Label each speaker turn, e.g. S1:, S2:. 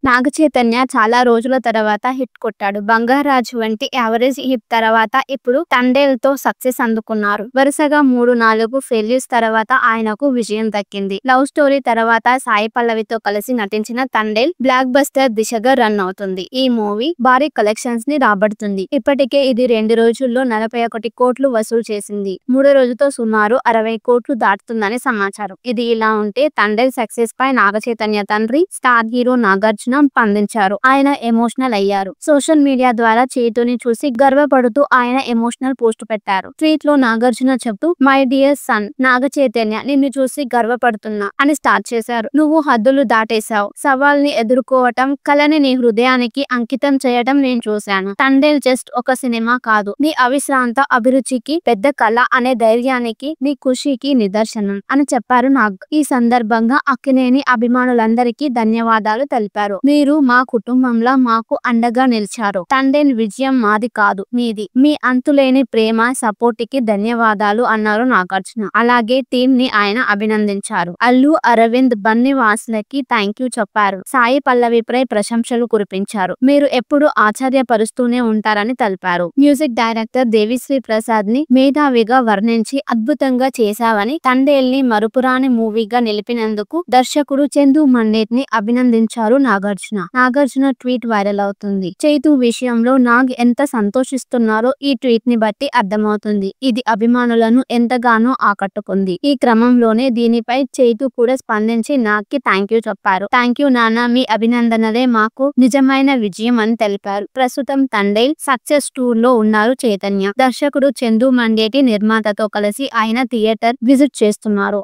S1: నాగ చైతన్య చాలా రోజుల తర్వాత హిట్ కొట్టాడు. బంగారాజు వంటి యావరేజ్ హిట్ తర్వాత ఇప్పుడు తండేల్తో సక్సెస్ అందుకున్నారు. వరుసగా 3-4 ఫెయిల్యూర్స్ తర్వాత ఆయనకు విజయం దక్కింది. లవ్ స్టోరీ తర్వాత సాయి పల్లవితో కలిసి నటించిన తండేల్ బ్లాక్ బస్టర్ దిశగా రన్ అవుతుంది. ఈ మూవీ భారీ కలెక్షన్స్ ని రాబడుతుంది. ఇప్పటికే ఇది 2 రోజుల్లో 41 కోట్లు వసూలు చేసింది. 3 రోజుతో సుమారు 60 కోట్లు దాటుతుందని సమాచారం. ఇది ఇలా ఉంటే తండేల్ సక్సెస్ పై నాగ చైతన్య తండ్రి స్టార్ హీరో నాగార్జున స్పందించారు. ఆయన ఎమోషనల్ అయ్యారు. సోషల్ మీడియా ద్వారా చేతుని చూసి గర్వపడుతూ ఆయన ఎమోషనల్ పోస్ట్ పెట్టారు. ట్వీట్ లో నాగార్జున చెప్తూ my dear son Naga Chaitanya, నిన్ను చూసి గర్వపడుతున్నా అని స్టార్ట్ చేశారు. నువ్వు హద్దులు దాటేశావు. సవాల్ని ఎదుర్కోవటం, కళని నీ హృదయానికి అంకితం చేయటం నేను చూశాను. తండేల్ జస్ట్ ఒక సినిమా కాదు, నీ అవిశ్రాంత అభిరుచికి, పెద్ద కళ అనే ధైర్యానికి, నీ ఖుషీకి నిదర్శనం అని చెప్పారు నాగ్. ఈ సందర్భంగా అక్కినేని అభిమానులందరికీ ధన్యవాదాలు తెలిపారు. మీరు మా కుటుంబంలా మాకు అండగా నిలిచారు. తండేల్ విజయం మాది కాదు, మీది. మీ అంతులేని ప్రేమ, సపోర్ట్ కి ధన్యవాదాలు అన్నారు నాగార్జున. అలాగే టీమ్ ని ఆయన అభినందించారు. అల్లు అరవింద్, బన్నీ వాసులకి థ్యాంక్ యూ చెప్పారు. సాయి పల్లవిపై ప్రశంసలు కురిపించారు. మీరు ఎప్పుడు ఆశ్చర్యపరుస్తూనే ఉంటారని తెలిపారు. మ్యూజిక్ డైరెక్టర్ దేవిశ్రీ ప్రసాద్ ని మేధావిగా వర్ణించి అద్భుతంగా చేశావని, తండేల్ ని మరుపురాని మూవీగా నిలిపినందుకు దర్శకుడు చందు మండేట్ ని అభినందించారు నాగార్జున ట్వీట్ వైరల్ అవుతుంది. చైతు విషయంలో నాగ్ ఎంత సంతోషిస్తున్నారో ఈ ట్వీట్ ని బట్టి అర్థమవుతుంది. ఇది అభిమానులను ఎంతగానో ఆకట్టుకుంది. ఈ క్రమంలోనే దీనిపై చైతు కూడా స్పందించి నాగ్ కి థ్యాంక్ యూ చెప్పారు. థ్యాంక్ యూ నాన్న, మీ అభినందనలే మాకు నిజమైన విజయం అని తెలిపారు. ప్రస్తుతం తండేల్ సక్సెస్ టూర్ లో ఉన్నారు చైతన్య. దర్శకుడు చందు మండేటి నిర్మాతతో కలిసి ఆయన థియేటర్ విజిట్ చేస్తున్నారు.